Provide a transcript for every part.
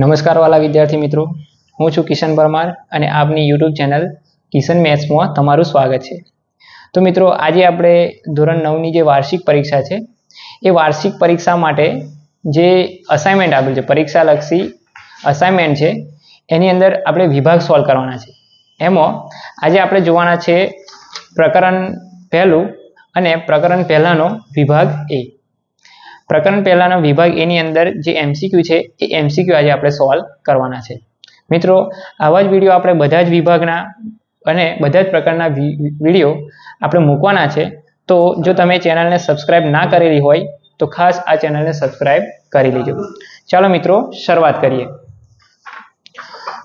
નમસ્કાર વાલા વિદ્યાર્થી મિત્રો, હું છું કિશન પરમાર અને આપની યુટ્યુબ ચેનલ કિશન મેથ્સમાં તમારું સ્વાગત છે। તો મિત્રો, આજે આપણે ધોરણ 9ની જે વાર્ષિક પરીક્ષા છે એ વાર્ષિક પરીક્ષા માટે જે અસાઇનમેન્ટ આપેલ છે, પરીક્ષાલક્ષી અસાઇનમેન્ટ છે, એની અંદર આપણે વિભાગ સોલ્વ કરવાના છે। એમાં આજે આપણે જોવાના છે પ્રકરણ પહેલું અને પ્રકરણ પહેલાનો વિભાગ એ। પ્રકરણ પહેલાનો વિભાગ એની અંદર જે એમસીક્યુ છે એ એમસીક્યુ આજે આપણે સોલ્વ કરવાના છે। મિત્રો, આવા જ વિડીયો આપણે બધા જ વિભાગના અને બધા જ પ્રકારના વિડીયો આપણે મૂકવાના છે। તો જો તમે ચેનલને સબસ્ક્રાઇબ ના કરેલી હોય તો ખાસ આ ચેનલને સબસ્ક્રાઇબ કરી લેજો। ચાલો મિત્રો, શરૂઆત કરીએ।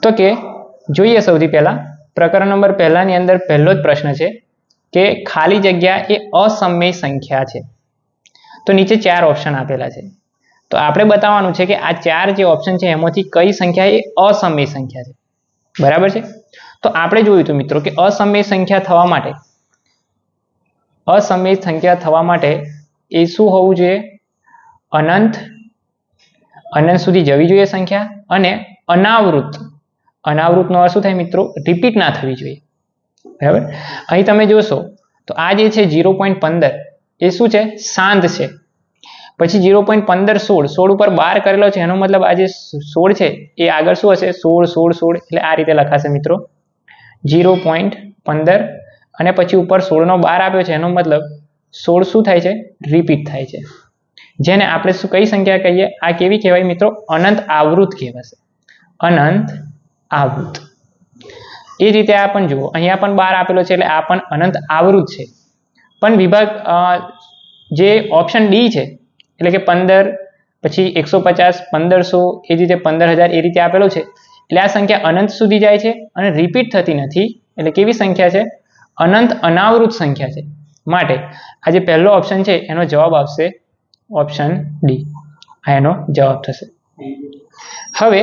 તો કે જોઈએ સૌથી પહેલા પ્રકરણ નંબર પહેલાની અંદર પહેલો જ પ્રશ્ન છે કે ખાલી જગ્યા એ અસમય સંખ્યા છે। તો નીચે 4 ઓપ્શન આપેલા છે, તો આપણે બતાવવાનું છે કે આ 4 જે ઓપ્શન છે એમાંથી કઈ સંખ્યા એ અસમય સંખ્યા છે, બરાબર છે। તો આપણે જોયું હતું મિત્રો કે અસમય સંખ્યા થવા માટે એ શું હોવું જોઈએ? અનંત સુધી જવી જોઈએ સંખ્યા, અને અનાવૃતનો અર્થ શું થાય મિત્રો? રિપીટ ના થવી જોઈએ, બરાબર। અહીં તમે જોશો તો આ જે છે 0.15 એ શું છે? શાંત છે। પછી 0.15 16 ઉપર 12 કરેલો છે, એનો મતલબ આ જે 16 છે એ આગળ શું હશે? 16 એટલે આ રીતે લખાશે મિત્રો, 0.15 અને પછી ઉપર 16 નો 12 આપ્યો છે, એનો મતલબ 16 શું થાય છે? રિપીટ થાય છે, જેને આપણે શું કઈ સંખ્યા કહીએ? આ કેવી કહેવાય મિત્રો? અનંત આવૃત કહેવાશે, અનંત આવૃત। એ રીતે આ પણ જુઓ, અહીંયા પણ 12 આપેલો છે એટલે આ પણ અનંત આવૃત છે। પણ વિભાગ જે ઓપ્શન ડી છે એટલે કે 15 પછી 150 1500 એ રીતે 15000 એ રીતે આપેલો છે, એટલે આ સંખ્યા અનંત સુધી જાય છે અને રિપીટ થતી નથી, એટલે કેવી સંખ્યા છે? અનંત અનાવૃત સંખ્યા છે। માટે આ જે પહેલો ઓપ્શન છે એનો જવાબ આવશે ઓપ્શન ડી, આ એનો જવાબ થશે। હવે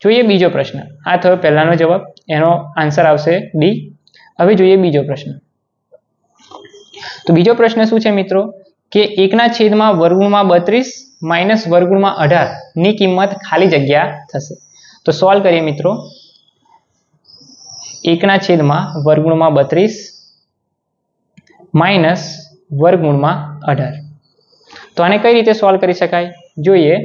જોઈએ બીજો પ્રશ્ન। આ થયો પહેલાનો જવાબ, એનો આન્સર આવશે ડી। હવે જોઈએ બીજો પ્રશ્ન। તો બીજો પ્રશ્ન શું છે મિત્રો કે 1/32 માઇનસ વર્ગમૂળમાં 18 ની કિંમત ખાલી જગ્યા થશે। તો સોલ્વ કરીએ મિત્રો। 1/32 માઇનસ વર્ગમૂળમાં 18, તો આને કઈ રીતે સોલ્વ કરી શકાય જોઈએ।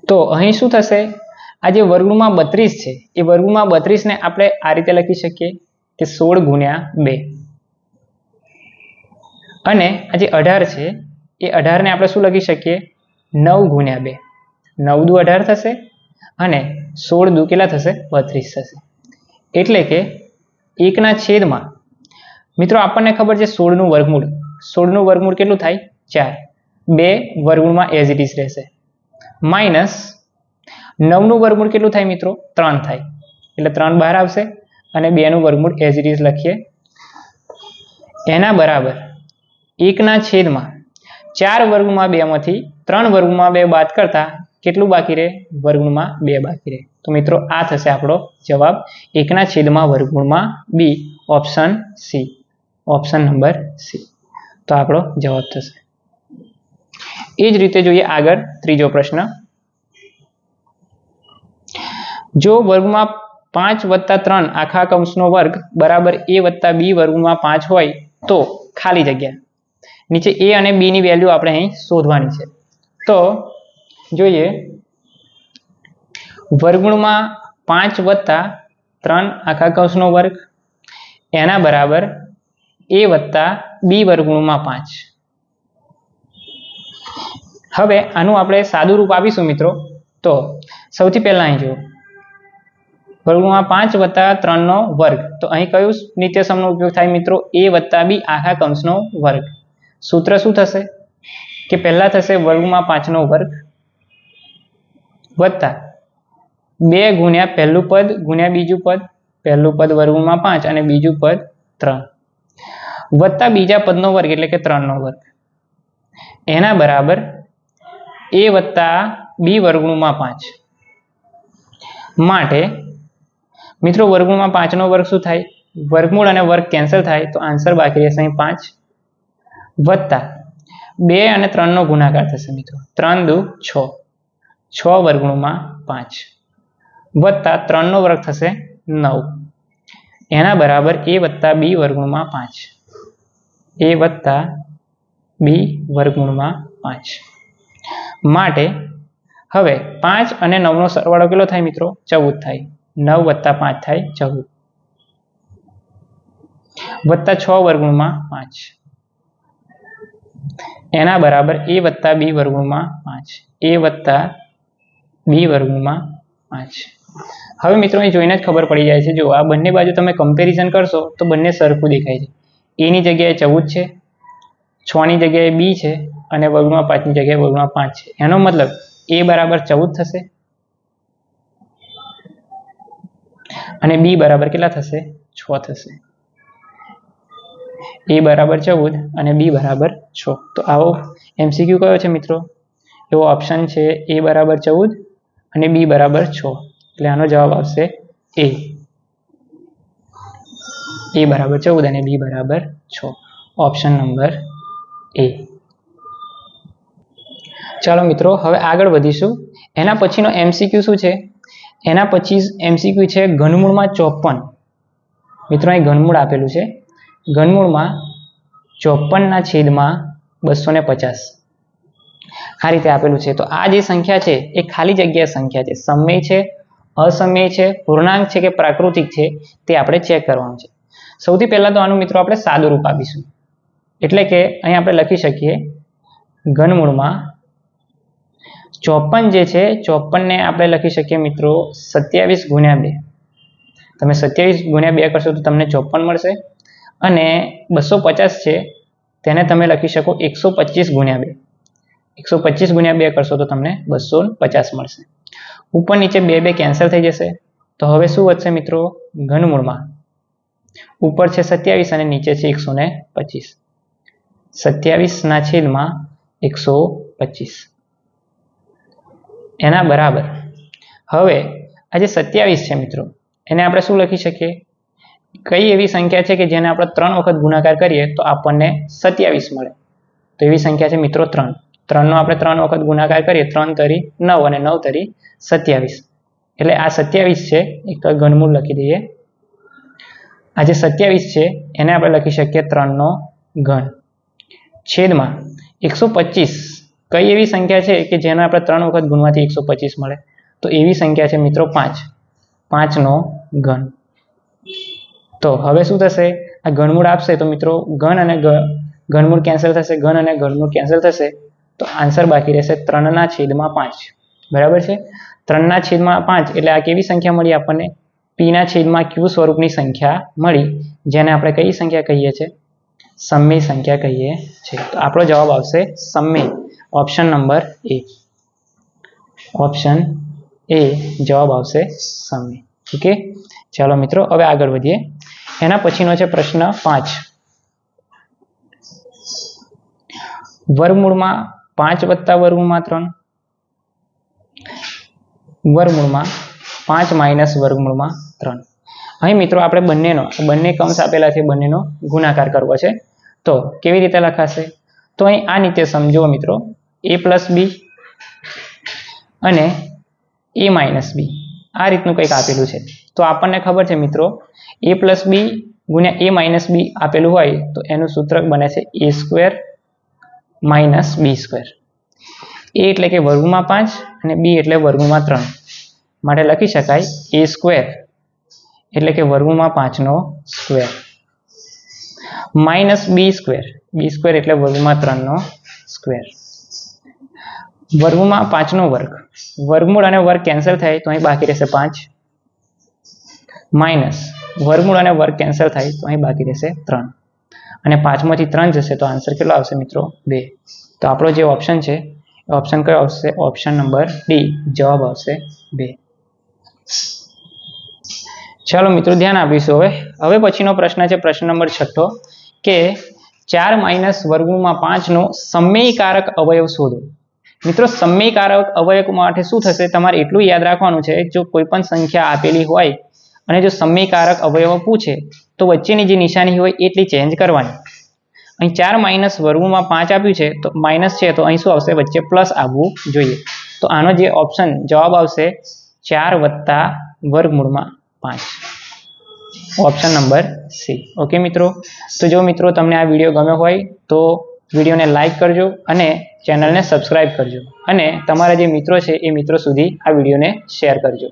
તો અહીં શું થશે? આ જે વર્ગમૂળમાં 32 છે એ વર્ગમૂળમાં 32 ને આપણે આ રીતે લખી શકીએ કે 16 × 2, અને આ જે 18 છે એ 18 ને આપણે શું લખી શકીએ? 9 × 2, 9 દુ 18 થશે અને 16 દુ કેટલા થશે? 32 થશે। એટલે કે 1/, મિત્રો આપણને ખબર છે 16 નું વર્ગમૂળ કેટલું થાય? 4, 2 વર્ગમૂળમાં એઝ ઇટ ઇઝ રહેશે, માઇનસ 9 નું વર્ગમૂળ કેટલું થાય મિત્રો? 3 થાય, એટલે 3 બહાર આવશે અને 2 નું વર્ગમૂળ એઝ ઇટ ઇઝ લખીએ, એના બરાબર 1/4 વર્ગમૂળમાં 2 માંથી 3 વર્ગમૂળમાં 2 બાદ કરતા કેટલું બાકી રહે? વર્ગમૂળમાં 2 બાકી રહે। તો મિત્રો આ થશે આપણો જવાબ, 1/2 option C, option number C, તો આપણો જવાબ થશે। એ જ રીતે જોઈએ આગળ ત્રીજો પ્રશ્ન। જો વર્ગમાં 5+3 આખા કૌંસનો વર્ગ બરાબર a + b વર્ગમાં 5 હોય તો ખાલી જગ્યા, નીચે a અને b ની વેલ્યુ આપણે અહીં શોધવાની છે। તો જોઈએ, વર્ગમૂળમાં 5+3 આખા કૌંસનો વર્ગ એના બરાબર a + b વર્ગમૂળમાં 5। હવે આનું આપણે સાદું રૂપ આપીશું મિત્રો। તો સૌથી પહેલા અહીં જુઓ, વર્ગમૂળમાં 5+3 નો વર્ગ, તો અહીં કયું નિત્યસમનો ઉપયોગ થાય મિત્રો? a + b આખા કૌંસનો વર્ગ। સૂત્ર શું થશે કે પહેલા થશે વર્ગમૂળમાં 5 નો વર્ગ વત્તા 2 ગુણ્યા પહેલું પદ ગુણ્યા બીજું પદ, પહેલું પદ વર્ગમૂળમાં 5 અને બીજું પદ 3, વત્તા બીજા પદનો વર્ગ એટલે કે 3 નો વર્ગ, એના બરાબર a + b વર્ગમૂળમાં 5। માટે મિત્રો વર્ગમૂળમાં 5 નો વર્ગ શું થાય? વર્ગમૂળ અને વર્ગ કેન્સલ થાય, તો આન્સર બાકી રહેશે અહીં 5, વત્તા 2 અને 3 નો ગુણાકાર થશે મિત્રો, 3 દુ 6, 6 વર્ગમૂળમાં 5 વત્તા 3 નો વર્ગ થશે 9, એના બરાબર a વત્તા b વર્ગમૂળમાં 5, a વત્તા b વર્ગમૂળમાં 5 માટે હવે 5 અને 9 નો સરવાળો કેટલો થાય મિત્રો? 14 થાય. 9 વત્તા 5 થાય 14 વત્તા 6 વર્ગમૂળમાં 5 એના બરાબર a વત્તા b વર્ગમૂળમાં 5, a વત્તા b વર્ગમૂળમાં 5. હવે મિત્રો અહીં જોઈને જ ખબર પડી જાય છે. જો આ બંને બાજુ તમે કમ્પેરિઝન કરશો તો બંને સરખું દેખાય છે. a ની જગ્યાએ 14 છે, 6 ની જગ્યાએ b છે અને વર્ગમાં 5 ની જગ્યાએ વર્ગમાં 5 છે. એનો મતલબ a બરાબર 14 થશે અને b બરાબર કેટલા થશે? 6 થશે. a બરાબર 14 અને b બરાબર 6. તો આવો MCQ કયો છે મિત્રો? એવો ઓપ્શન છે a બરાબર 14 અને b બરાબર 6. એટલે આનો જવાબ આવશે a. a બરાબર 14 અને b બરાબર 6. Option number a. ચાલો મિત્રો હવે આગળ વધીશું. એના પછીનો MCQ શું છે? એના પછી MCQ છે ઘનમૂળમાં 54. મિત્રો અહીં ઘનમૂળ આપેલું છે. ઘનમૂળમાં 54 ના છેદમાં 250 આ રીતે આપેલું છે. તો આ જે સંખ્યા છે એ ખાલી જગ્યા સંખ્યા છે. સમય છે, અસમય છે, પૂર્ણાંક છે કે પ્રાકૃતિક છે તે આપણે ચેક કરવાનું છે. સૌથી પહેલા તો આનું મિત્રો આપણે સાદું રૂપ આપીશું. એટલે કે અહીં આપણે લખી શકીએ ઘનમૂળમાં 54 જે છે 54 ને આપણે લખી શકીએ મિત્રો 27 ગુણ્યા 2. તમે 27 ગુણ્યા 2 કરશો તો તમને 54 મળશે અને 250 છે તેને તમે લખી શકો 125 ગુણ્યા 2. 125 ગુણ્યા 2 કરશો તો તમને 250 મળશે. ઉપર નીચે 2 કેન્સલ થઈ જશે. તો હવે શું વધશે મિત્રો? ઘનમૂળમાં ઉપર છે 27 અને નીચે છે 125. 27 ના છેદમાં 125 એના બરાબર. હવે આ જે 27 છે મિત્રો એને આપણે શું લખી શકીએ? કઈ એવી સંખ્યા છે કે જેને આપણે 3 વખત ગુણાકાર કરીએ તો આપણને 27 મળે? તો એવી સંખ્યા છે મિત્રો 3. 3 નો આપણે 3 વખત ગુણાકાર કરીએ, 3 તરી 9 અને 9 તરી 27. એટલે આ 27 છે એક ઘનમૂળ લખી દઈએ. આ જે 27 છે એને આપણે લખી શકીએ 3 નો ઘન છેદમાં 125. કઈ એવી સંખ્યા છે કે જેને આપણે 3 વખત ગુણવાથી 125 મળે? તો એવી સંખ્યા છે મિત્રો 5. 5 નો ઘન. તો હવે શું થશે? આ ઘનમૂળ આપશે તો મિત્રો ઘન અને ઘનમૂળ કેન્સલ થશે, ઘન અને ઘનમૂળ કેન્સલ થશે. તો આન્સર બાકી રહેશે 3 ના છેદમાં 5. બરાબર છે? 3 ના છેદમાં 5 એટલે આ કેવી સંખ્યા મળી આપણને? p ના છેદમાં q સ્વરૂપની સંખ્યા મળી, જેને આપણે કઈ સંખ્યા કહીએ છીએ? સમય સંખ્યા કહીએ છીએ. તો આપણો જવાબ આવશે સમય. Option number A. Option A જવાબ આવશે સમય. ઓકે, ચાલો મિત્રો હવે આગળ વધીએ. એના પછીનો છે પ્રશ્ન 5. વર્ગમૂળમાં 5 વત્તા વર્ગમૂળમાં 3 વર્ગમૂળમાં 5 માઇનસ વર્ગમૂળમાં 3. અહીં મિત્રો આપણે બંને કૌંસ આપેલા છે, બંનેનો ગુણાકાર કરવો છે. તો કેવી રીતે લખાશે? તો અહીં આ રીતે સમજો મિત્રો, a પ્લસ બી અને a માઇનસ બી આ રીતનું કંઈક આપેલું છે. તો આપણને ખબર છે મિત્રો a પ્લસ બી ગુણ્યા a માઇનસ બી આપેલું હોય તો એનું સૂત્ર બને છે a square minus b square. a એટલે કે વર્ગમૂળમાં 5 અને b એટલે વર્ગમૂળમાં 3 માટે લખી શકાય a સ્ક્વેર એટલે કે વર્ગમૂળમાં 5 નો સ્ક્વેર માઇનસ બી સ્ક્વેર એટલે વર્ગમૂળમાં 3 નો સ્ક્વેર. વર્ગમૂળમાં 5 નો વર્ગ, વર્ગમૂળ અને વર્ગ કેન્સલ થાય તો અહીં બાકી રહેશે 5 માઇનસ વર્ગમૂળ અને વર્ગ કેન્સલ થાય તો અહીં બાકી રહેશે 3 અને 5 માંથી 3 જશે તો આન્સર કેટલો આવશે મિત્રો? 2. તો આપણો જે ઓપ્શન છે ઓપ્શન કયો આવશે? Option number D. જવાબ આવશે 2. ચાલો મિત્રો ધ્યાન આપીશું. હવે પછીનો પ્રશ્ન છે પ્રશ્ન નંબર 6 કે 4 માઇનસ વર્ગમૂળમાં 5 નો સમયકારક અવયવ શોધો. મિત્રો સમયકારક અવયવ માટે શું થશે? તમારે એટલું યાદ રાખવાનું છે, જો કોઈ પણ સંખ્યા આપેલી હોય અને જો સમયકારક અવયવ પૂછે તો વચ્ચેની જે નિશાની હોય એટલી ચેન્જ કરવાની. અહીં 4 માઇનસ વર્ગમૂળમાં 5 આપ્યું છે તો માઇનસ છે તો અહીં શું આવશે વચ્ચે પ્લસ આવવું જોઈએ તો આનો જે ઓપ્શન જવાબ આવશે 4 વત્તા વર્ગમૂળમાં 5 ઓપ્શન નંબર સી ઓકે મિત્રો તો જો મિત્રો તમને આ વિડીયો ગમ્યો હોય તો વિડીયોને લાઈક કરજો અને ચેનલને સબસ્ક્રાઇબ કરજો અને તમારા જે મિત્રો છે એ મિત્રો સુધી આ વિડીયોને શેર કરજો